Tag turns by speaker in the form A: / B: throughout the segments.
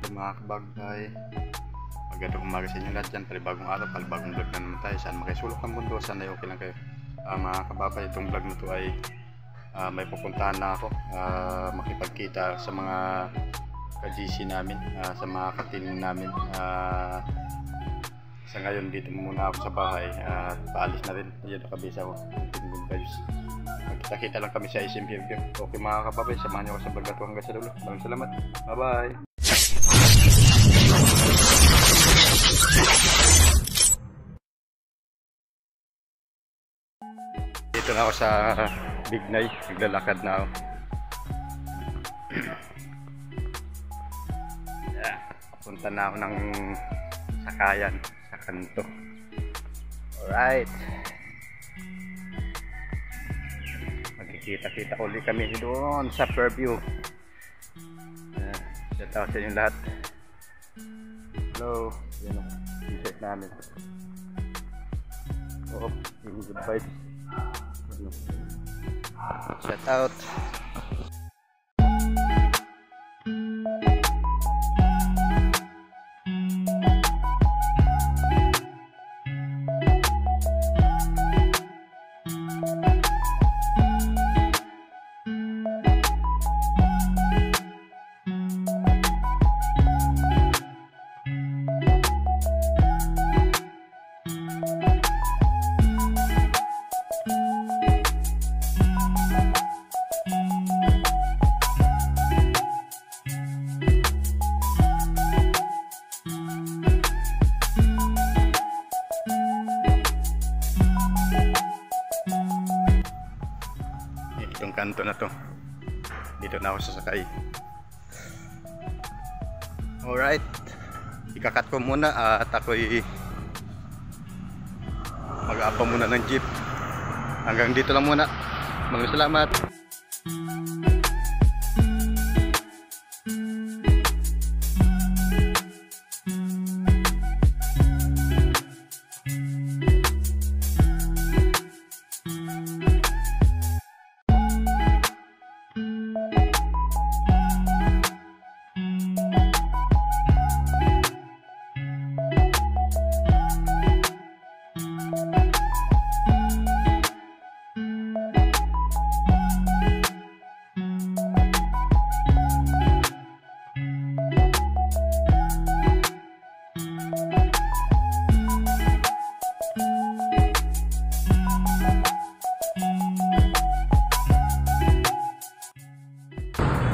A: mga kabagay. Magandang umaga sa inyo lahat dyan. Palibagong araw, palibagong vlog na naman tayo. Saan makasulok ng mundo, sana ay okay lang kayo. Mga kababay, itong vlog na to ay may pupuntahan na ako. Makipagkita sa mga ka-GC namin, sa mga katiling namin. Sa ngayon dito muna ako sa bahay, paalis na rin. Ayan, nakabisa ko. Magkita-kita lang kami sa SMPM. Okay mga kababay, samahan nyo ako sa vlog na to hanggang sa dulo. Maraming salamat. Bye-bye. Dito na ako sa Bignay, naglalakad na ako. Punta na ako ng sakayan sa kanto. Alright, magkikita-kita ulit kami doon sa Fairview. Shout out sa inyo lahat. Hello, yun o, t-shirt namin. Oh, good vibes. Shout out. Itong kanto na to, dito na ako sasakay. Alright, ikakat ko muna at ako'y mag-aapa muna ng jeep. Hanggang dito lang muna. Maraming salamat.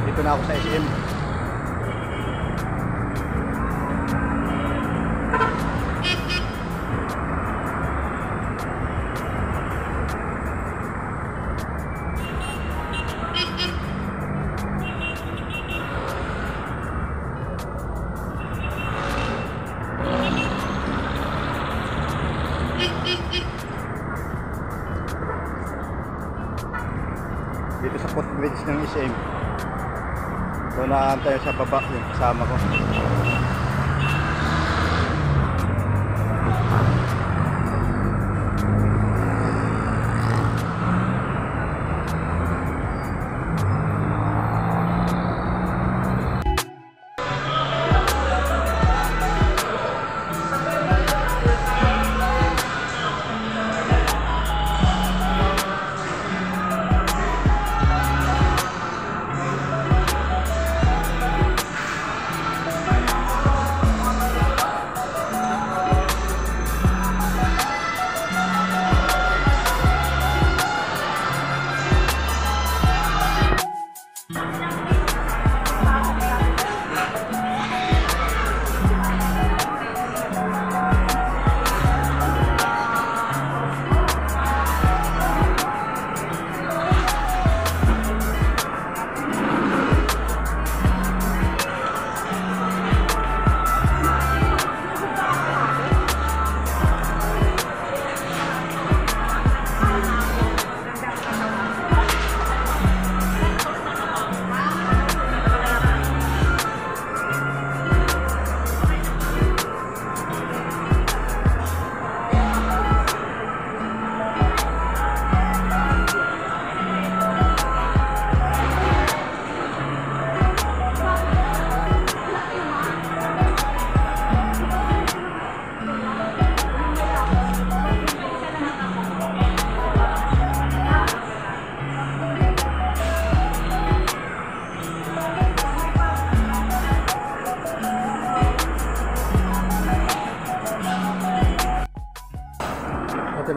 A: Dito na ako sa SM. Dito sa footbridge ng SM. So naantay sa baba yung kasama ko.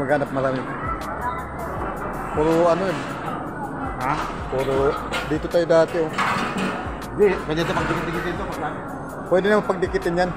A: maghanap marami. Puro ano yun. Ha? Puro dito tayo dati oh.
B: Hindi, pwede ito pagdikit-dikit dito.
A: Pwede naman pagdikitin yan.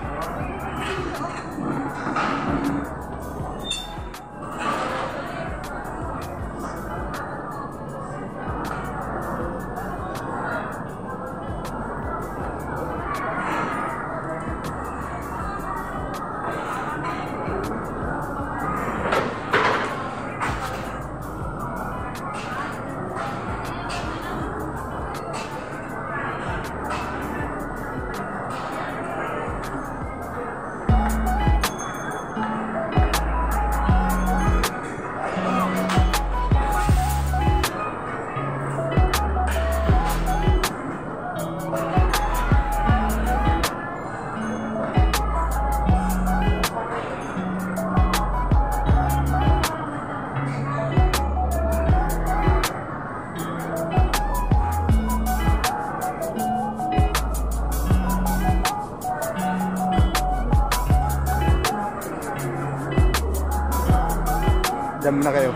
A: Diyan na kayo.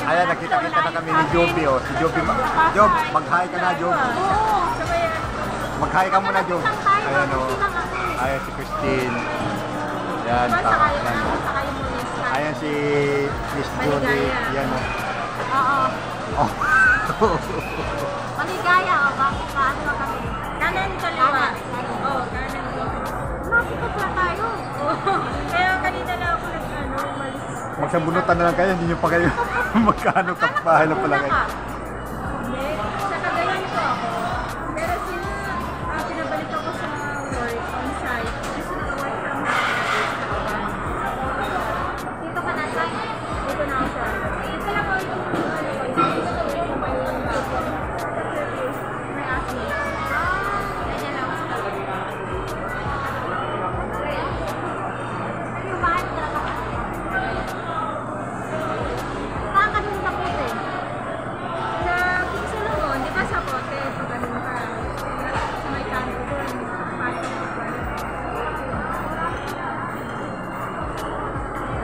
A: Ayan, nakita-kita na kami ni Joby, oh. Si Joby, Job, mag-hi ka na, Job. Mag-hi ka muna, Job. Ayan, oh. Ayan si Christine. Ayan, ayan. Ayan si Miss Joby. Ayan, oh.
C: Oo. Maligaya, o. Bakit ba? Ano ba kami?
D: Kanan kaliwa. Oo, kanan kaliwa.
C: Nakita pa tayo.
D: Kaya kanina lang ako umalis.
A: Magsabunutan na lang kayo, hindi nyo pa kayo magkano kapahay na pala kayo.
D: Hindi, sa Cagayan po ako. Pero since pinabalik ako sa work on site, kasi naka-work from home.
C: Dito ka na tayo.
D: Dito na ako sa ito lang ako yung may asli.
C: Ganyan lang. Ano yung bahay talaga? Saan ka dun sa puti?
D: Sa Pixelon, di ba sa kote, pag ganun ka, sa may kanto doon, pasok ako.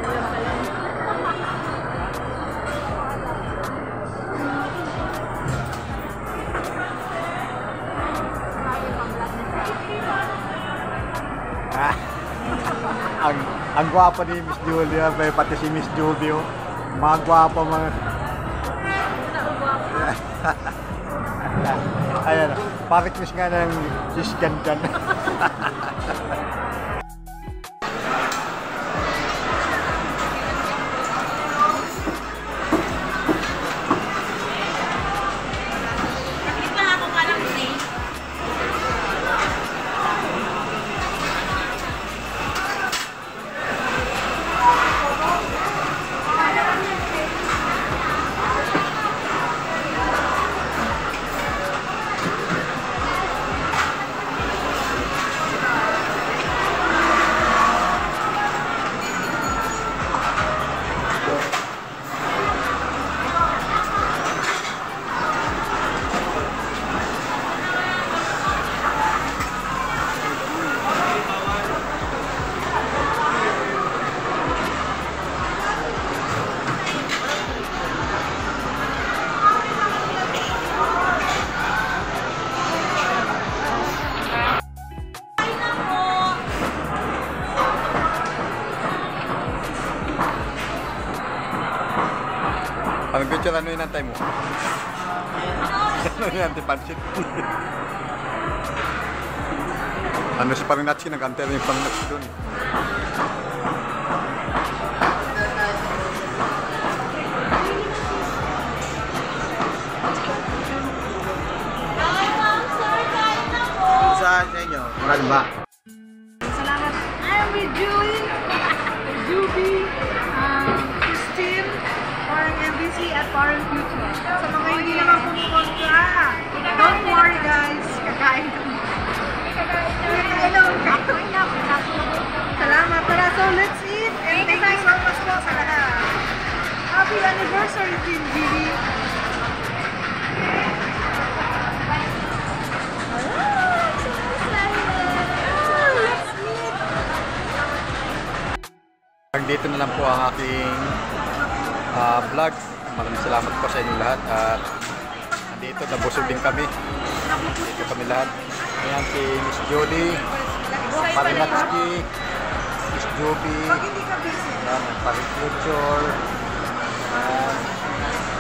D: Alam ka lang.
A: Ah, ang gwapo ni Miss Julia, pati si Miss Julia, oh. Mga gwapo mga. Ayan, parit miss nga ng Miss Gandan. Pag-picture, ano inantay mo? Ano yan, anti-pansit. Ano si Parinatsi, nag-antay na yung Parinatsi doon.
B: Saan sa inyo? Maraming ba?
D: Salamat. I'm with Julie, Juby, Christine, Parang MBC at Parang Future. Sa mga hindi naman pumupunta, don't worry guys, kakain kami. Hello, kakain na. Salamat. Tara, so let's eat. And thank you so much po sa lahat. Happy anniversary, Team Juby.
A: Dito na lang po ang aking vlog. Maraming salamat po sa inyo lahat. At nandito, nabusog din kami. Dito kami lahat. Ayan si Miss Jody, Parinatski, Miss Joby, ayan, Parin Future.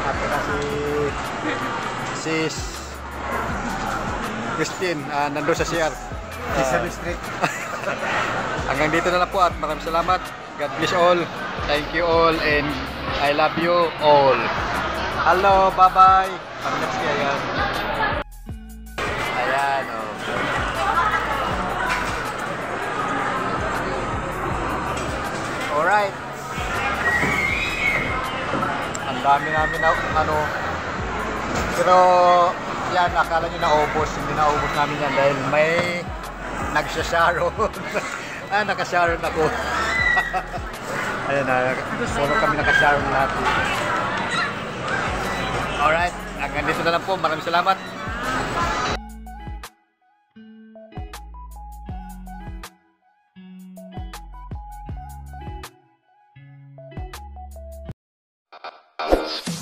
A: At na si Sis Christine, nandun sa CR.
B: Sesame Street.
A: Hanggang dito na lang po at maraming salamat. God bless all. Thank you all and I love you all. Hello, bye-bye. Parinatski, ayan. Ayan, oh. Alright. Ang dami namin na, ano. Pero, yan, akala nyo naubos. Hindi naubos namin yan dahil may nagsasharon. Nakasharon ako. Ayan na, puro kami nakasharon lahat. Alright, hanggang dito na lang po. Maraming salamat.
E: House.